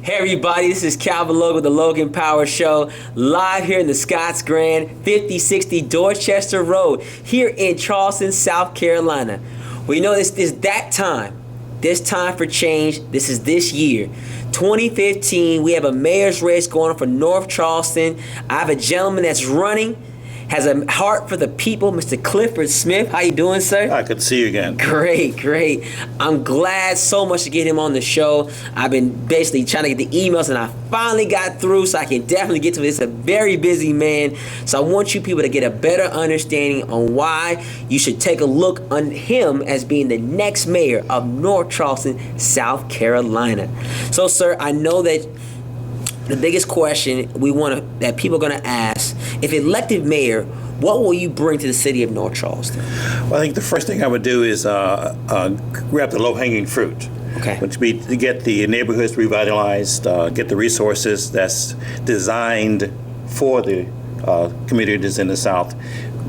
Hey everybody, this is Calvin Logan with the Logan Power Show, live here in the Scotts Grand 5060 Dorchester Road, here in Charleston, South Carolina. Well, you know, this is that time. This time for change. This is this year. 2015, we have a mayor's race going on for North Charleston. I have a gentleman that's running, has a heart for the people, Mr. Clifford Smith. How you doing, sir? I could see you again. Great. I'm glad so much to get him on the show. I've been basically trying to get the emails, and I finally got through, so I can definitely get to it. It's a very busy man, so I want you people to get a better understanding on why you should take a look on him as being the next mayor of North Charleston, South Carolina. So, sir, I know that the biggest question that people are going to ask, if elected mayor, what will you bring to the city of North Charleston? Well, I think the first thing I would do is grab the low-hanging fruit. Okay. Which would be to get the neighborhoods revitalized, get the resources that's designed for the communities in the South,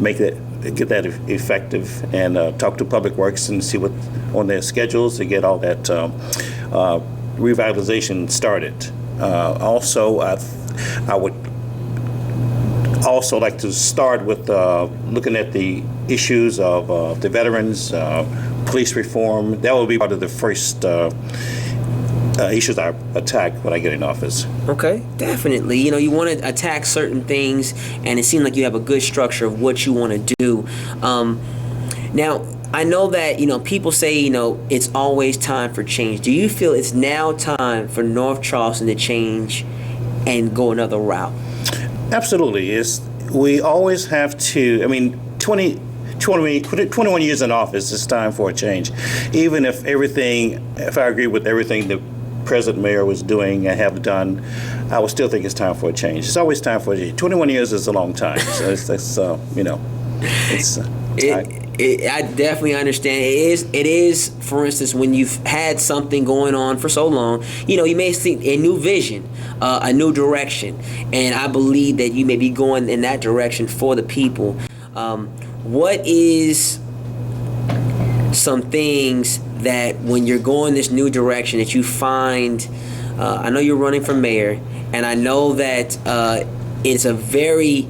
get that effective, and talk to Public Works and see what on their schedules to get all that revitalization started. Also, I would also like to start with looking at the issues of the veterans, police reform. That will be part of the first issues I attack when I get in office. Okay, definitely. You know, you want to attack certain things, and it seems like you have a good structure of what you want to do. Now, I know that, people say, it's always time for change. Do you feel it's now time for North Charleston to change and go another route? Absolutely. We always have to, 21 years in office, it's time for a change. Even if I agree with everything the present mayor was doing and have done, I would still think it's time for a change. It's always time for a change. 21 years is a long time. So I definitely understand. It is, for instance, when you've had something going on for so long, you may see a new vision, a new direction, and I believe that you may be going in that direction for the people. What is some things that when you're going this new direction that you find, I know you're running for mayor, and I know that it's a very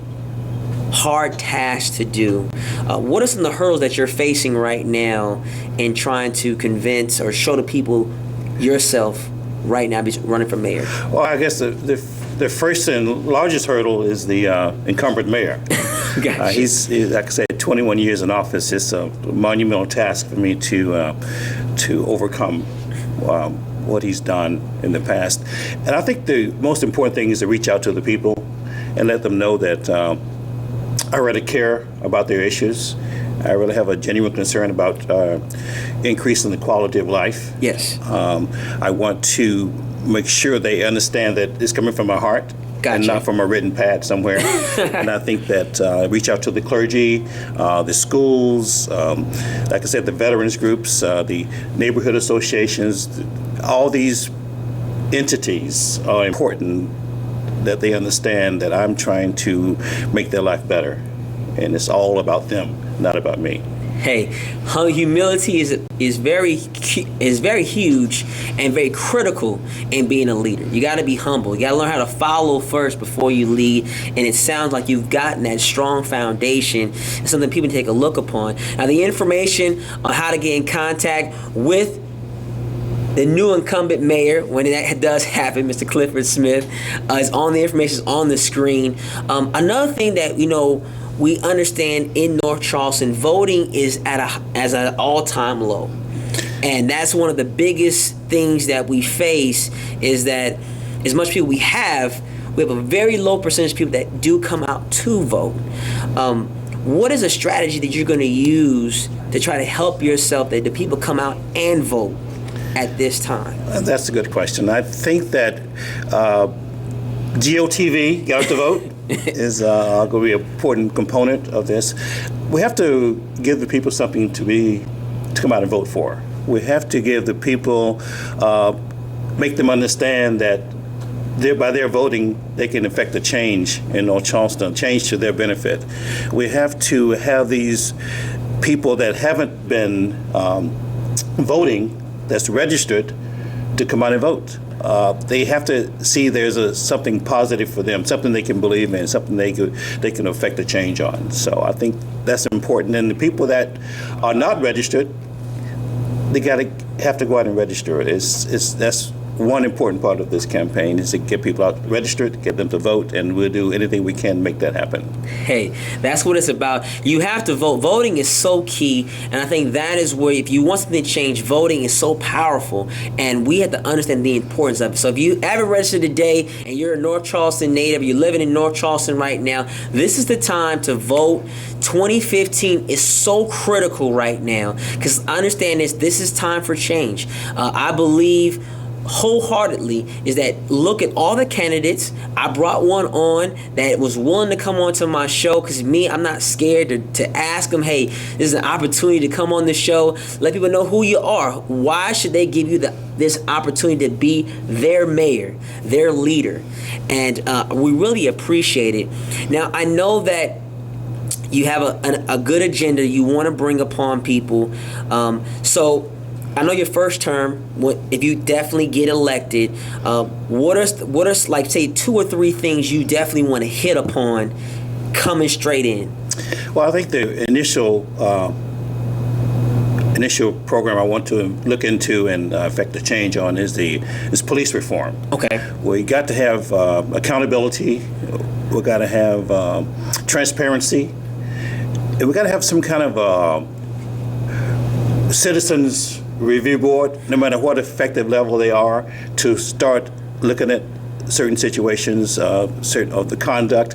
hard task to do. What are some of the hurdles that you're facing right now in trying to convince or show the people yourself right now running for mayor? Well, I guess the first and largest hurdle is the incumbent mayor. Gotcha. He's, like I said, 21 years in office. It's a monumental task for me to overcome what he's done in the past. And I think the most important thing is to reach out to the people and let them know that I really care about their issues. I really have a genuine concern about increasing the quality of life. Yes. I want to make sure they understand that it's coming from my heart. Gotcha. And not from a written pad somewhere. And I think that reach out to the clergy, the schools, like I said, the veterans groups, the neighborhood associations, all these entities are important, that they understand that I'm trying to make their life better. And it's all about them, not about me. Hey, humility is very huge and very critical in being a leader. You got to be humble. You got to learn how to follow first before you lead. And it sounds like you've gotten that strong foundation. It's something people take a look upon. Now, the information on how to get in contact with the new incumbent mayor, when that does happen, Mr. Clifford Smith, is on the information is on the screen. Another thing that we understand in North Charleston, voting is as an all-time low, and that's one of the biggest things that we face. Is that as much people we have a very low percentage of people that do come out to vote. What is a strategy that you're going to use to try to help yourself that the people come out and vote at this time? That's a good question. I think that GOTV, Get Out to Vote, is going to be an important component of this. We have to give the people something to come out and vote for. We have to give the people, make them understand that by their voting, they can affect a change in North Charleston, change to their benefit. We have to have these people that haven't been voting, that's registered, to come out and vote. they have to see there's something positive for them, something they can believe in, something they can affect a change on. So I think that's important. And the people that are not registered, they have to go out and register. That's one important part of this campaign, is to get people out registered, get them to vote, and we'll do anything we can to make that happen. Hey, that's what it's about. You have to vote. Voting is so key, and I think that is where, if you want something to change, voting is so powerful, and we have to understand the importance of it. So if you haven't registered today and you're a North Charleston native, you're living in North Charleston right now, this is the time to vote. 2015 is so critical right now, because understand this is time for change. I believe wholeheartedly is that, look at all the candidates. I brought one on that was willing to come on to my show, because I'm not scared to ask them, hey, this is an opportunity to come on the show, let people know who you are. Why should they give you this opportunity to be their mayor, their leader? And we really appreciate it. Now, I know that you have a good agenda you want to bring upon people. So I know your first term, if you definitely get elected, what are like, say, 2 or 3 things you definitely want to hit upon coming straight in? Well, I think the initial program I want to look into and affect a change on is police reform. Okay. We got to have accountability. We got to have transparency. And we got to have some kind of citizens review board, no matter what effective level they are, to start looking at certain situations, certain of the conduct.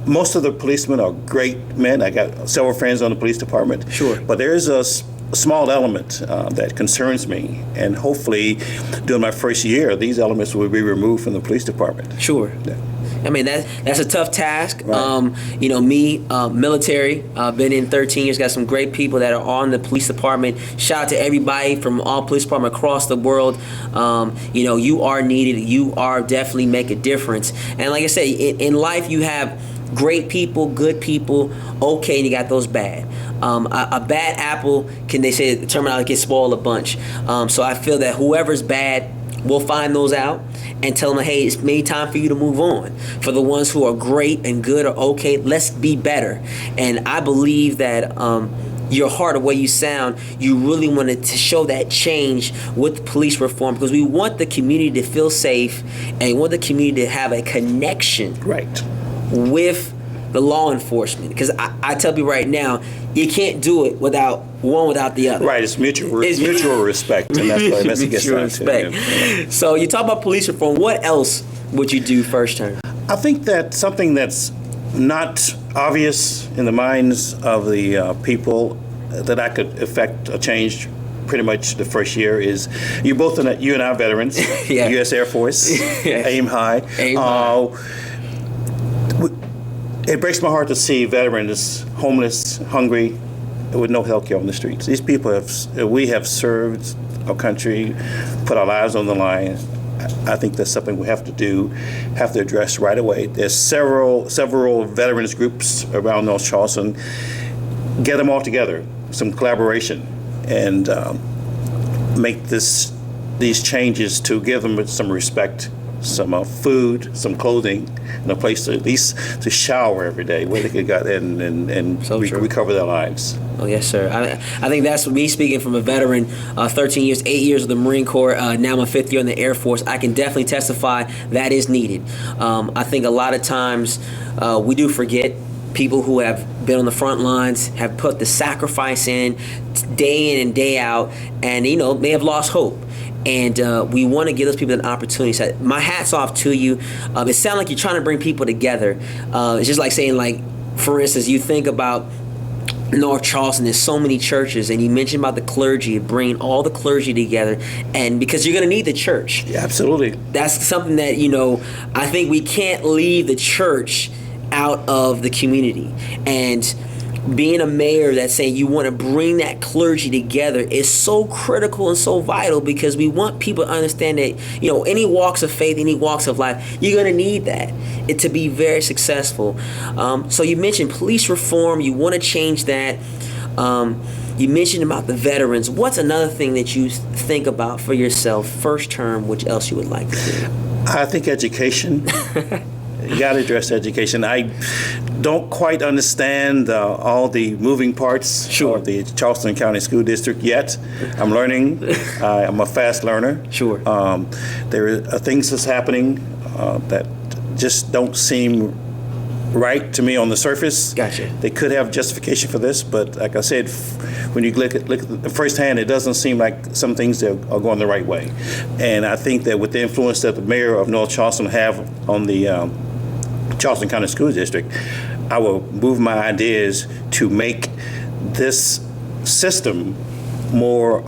Most of the policemen are great men. I got several friends on the police department. Sure. But there is a small element that concerns me, and hopefully during my first year, these elements will be removed from the police department. Sure. Yeah. I mean, that's a tough task. Right. Me, military, been in 13 years, got some great people that are on the police department. Shout out to everybody from all police departments across the world. You are needed. You are definitely make a difference. And like I said, in life you have great people, good people, okay, and you got those bad. A bad apple, they say the terminology, gets spoiled a bunch. So I feel that whoever's bad, we'll find those out and tell them, hey, it's maybe time for you to move on. For the ones who are great and good or okay, let's be better. And I believe that your heart, the way you sound, you really wanted to show that change with police reform, because we want the community to feel safe and we want the community to have a connection Right. with the law enforcement. Because I tell people right now, you can't do it without the other. Right, it's mutual respect, and that's what it gets down to. Yeah. So you talk about police reform. What else would you do first term? I think that something that's not obvious in the minds of the people that I could affect a change pretty much the first year is you and I veterans, Yeah. U.S. Air Force, Yeah. aim high. Aim high. It breaks my heart to see veterans homeless, hungry, with no health care on the streets. These people we have served our country, put our lives on the line. I think that's something we have to address right away. There's several veterans groups around North Charleston. Get them all together, some collaboration, and make these changes to give them some respect, some food, some clothing, and a place to at least to shower every day where they could go and So true. recover their lives. Oh, yes, sir. I think that's me speaking from a veteran, 13 years, 8 years of the Marine Corps, now my 5th year in the Air Force. I can definitely testify that is needed. I think a lot of times we do forget people who have been on the front lines, have put the sacrifice in day in and day out, and, may have lost hope. And we want to give those people an opportunity. So my hat's off to you. It sounds like you're trying to bring people together. It's just like saying, like, for instance, you think about North Charleston, there's so many churches, and you mentioned about the clergy, bringing all the clergy together, and because you're going to need the church. Yeah, absolutely. That's something that, I think we can't leave the church out of the community. And being a mayor that's saying you want to bring that clergy together is so critical and so vital, because we want people to understand that, any walks of faith, any walks of life, you're going to need that to be very successful. So you mentioned police reform. You want to change that. You mentioned about the veterans. What's another thing that you think about for yourself first term, which else you would like to do? I think education. You got to address education. I don't quite understand all the moving parts Sure. of the Charleston County School District yet. I'm learning. I'm a fast learner. Sure. There are things that's happening that just don't seem right to me on the surface. Gotcha. They could have justification for this, but like I said, when you look at the firsthand, it doesn't seem like some things are going the right way. And I think that with the influence that the mayor of North Charleston have on the Charleston County School District, I will move my ideas to make this system more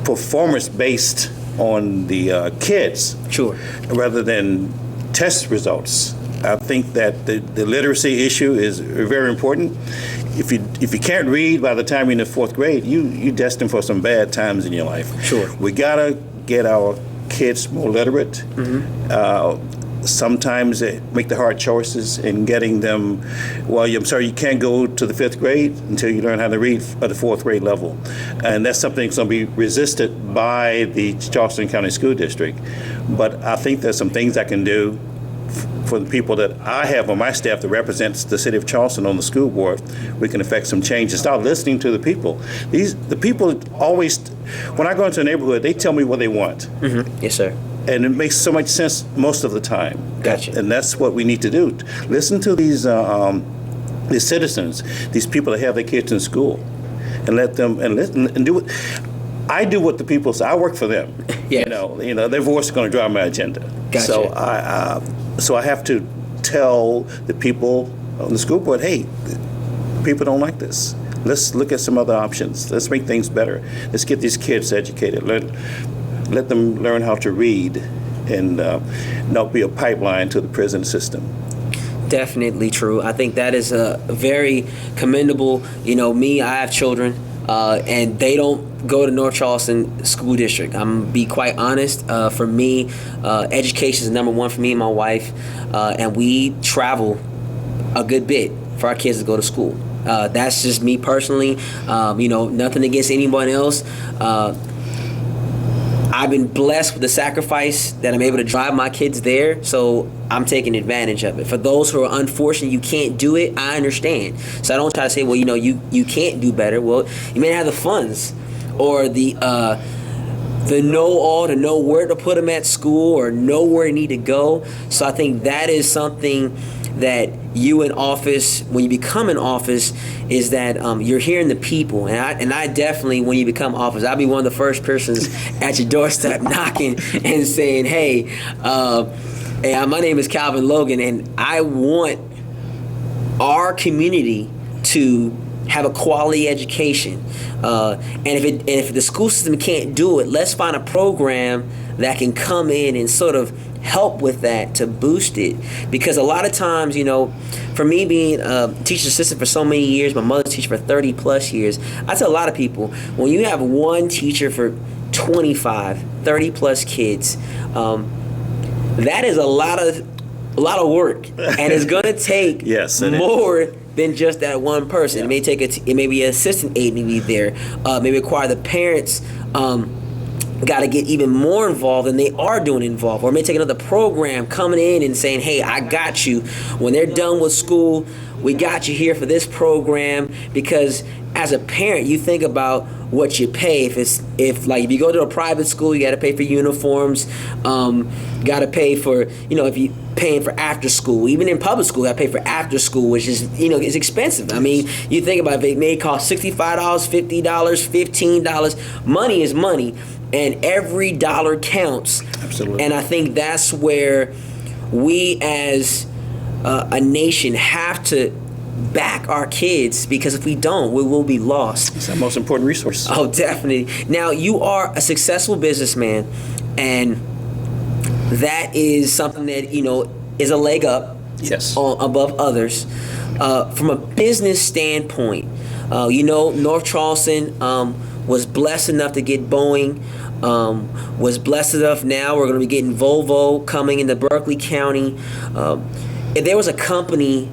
performance-based on the kids, Sure. rather than test results. I think that the literacy issue is very important. If you can't read by the time you're in the fourth grade, you're destined for some bad times in your life. Sure. We gotta get our kids more literate. Sometimes they make the hard choices in getting them. Well, I'm sorry, you can't go to the fifth grade until you learn how to read at the fourth grade level, and that's something that's going to be resisted by the Charleston County School District. But I think there's some things I can do for the people that I have on my staff that represents the city of Charleston on the school board. We can affect some change and start listening to the people. The people always, when I go into a neighborhood, they tell me what they want. Yes, sir. And it makes so much sense most of the time. Gotcha. And that's what we need to do. Listen to these citizens, these people that have their kids in school, and let them and do it. I do what the people say. I work for them. Yes. You know, their voice is going to drive my agenda. Gotcha. So I have to tell the people on the school board, hey, people don't like this. Let's look at some other options. Let's make things better. Let's get these kids educated. Let them learn how to read and not be a pipeline to the prison system. Definitely true. I think that is a very commendable. You know, I have children, and they don't go to North Charleston School District. I'm gonna be quite honest. For me, education is number one for me and my wife, and we travel a good bit for our kids to go to school. That's just me personally. You know, nothing against anyone else. I've been blessed with the sacrifice that I'm able to drive my kids there, so I'm taking advantage of it. For those who are unfortunate you can't do it, I understand. So I don't try to say, well, you know, you can't do better. Well, you may not have the funds or the know-all to know where to put them at school or know where they need to go. So I think that is something that you in office, when you become in office, is that you're hearing the people. And I definitely, when you become office, I'll be one of the first persons at your doorstep knocking and saying, hey, my name is Calvin Logan, and I want our community to have a quality education. And if the school system can't do it, let's find a program that can come in and sort of help with that to boost it. Because a lot of times, you know, for me being a teacher assistant for so many years, my mother's teacher for 30 plus years, I tell a lot of people, when you have one teacher for 25, 30 plus kids, that is a lot of work, and it's going to take more than just that one person. It may take it may be an assistant aide maybe there, may require the parents got to get even more involved than they are doing involved, or may take another program coming in and saying, hey, I got you. When they're done with school, we got you here for this program. Because as a parent, you think about what you pay. If you go to a private school, you got to pay for uniforms, got to pay for, if you paying for after school. Even in public school, you got to pay for after school, which is, is expensive. I mean, you think about it may cost $65, $50, $15. Money is money, and every dollar counts. Absolutely. And I think that's where we as a nation have to back our kids, because if we don't, we will be lost. It's our most important resource. Oh, definitely. Now, you are a successful businessman, and that is something that, is a leg up above others. From a business standpoint, North Charleston was blessed enough to get Boeing, was blessed enough now we're going to be getting Volvo coming into Berkeley County. If there was a company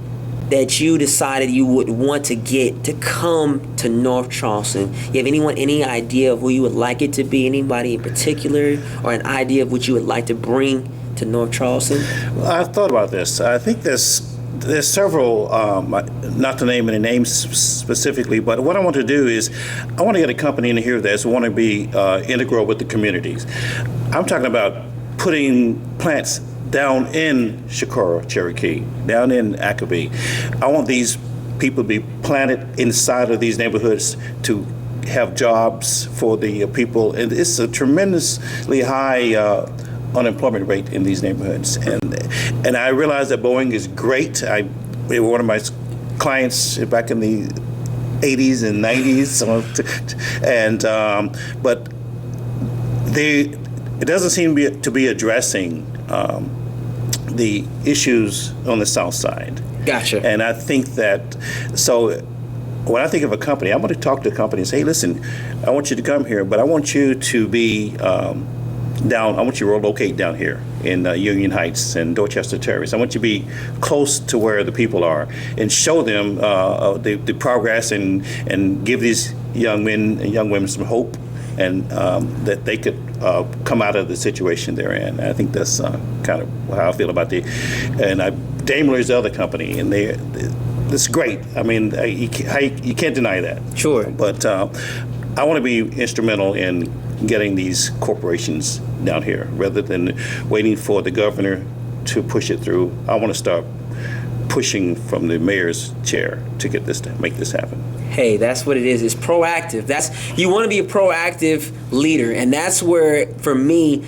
that you decided you would want to get to come to North Charleston? You have any idea of who you would like it to be? Anybody in particular, or an idea of what you would like to bring to North Charleston? Well, I've thought about this. I think there's several, not to name any names specifically, but what I want to do is I want to get a company in here that's want to be integral with the communities. I'm talking about putting plants down in Shakura, Cherokee, down in Akabee. I want these people to be planted inside of these neighborhoods to have jobs for the people. And it's a tremendously high unemployment rate in these neighborhoods. And I realize that Boeing is great. They were one of my clients back in the 80s and 90s. But it doesn't seem to be addressing the issues on the South Side. Gotcha. And I think that, so when I think of a company, I'm going to talk to the company and say, hey, listen, I want you to come here, but I want you to be I want you to relocate down here in Union Heights and Dorchester Terrace. I want you to be close to where the people are and show them the progress and give these young men and young women some hope, and that they could come out of the situation they're in. And I think that's kind of how I feel about Daimler is the other company, and it's great. I mean, you can't deny that. Sure. But I want to be instrumental in getting these corporations down here rather than waiting for the governor to push it through. I want to start pushing from the mayor's chair to make this happen. Hey, that's what it is. It's proactive. You want to be a proactive leader, and that's where, for me,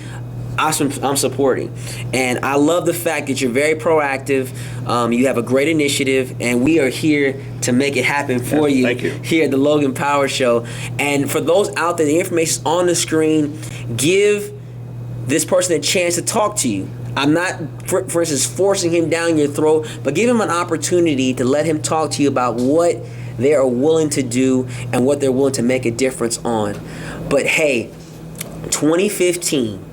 I'm supporting. And I love the fact that you're very proactive. You have a great initiative, and we are here to make it happen for you. Thank you. Here at the Logan Power Show. And for those out there, the information's on the screen. Give this person a chance to talk to you. I'm not, for instance, forcing him down your throat, but give him an opportunity to let him talk to you about what they are willing to do and what they're willing to make a difference on. But hey, 2015,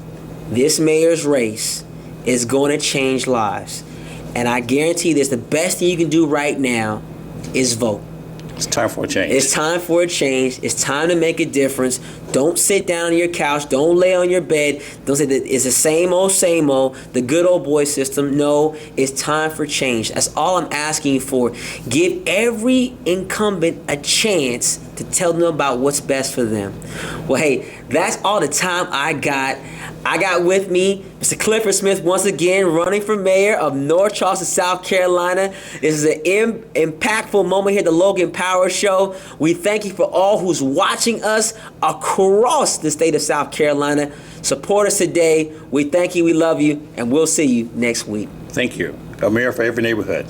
this mayor's race is going to change lives. And I guarantee this, the best thing you can do right now is vote. It's time for a change. It's time for a change. It's time to make a difference. Don't sit down on your couch. Don't lay on your bed. Don't say that it's the same old, the good old boy system. No, it's time for change. That's all I'm asking you for. Give every incumbent a chance to tell them about what's best for them. Well, hey, that's all the time I got. I got with me Mr. Clifford Smith once again, running for mayor of North Charleston, South Carolina. This is an impactful moment here at the Logan Power Show. We thank you for all who's watching us across the state of South Carolina. Support us today. We thank you, we love you, and we'll see you next week. Thank you. A mayor for every neighborhood.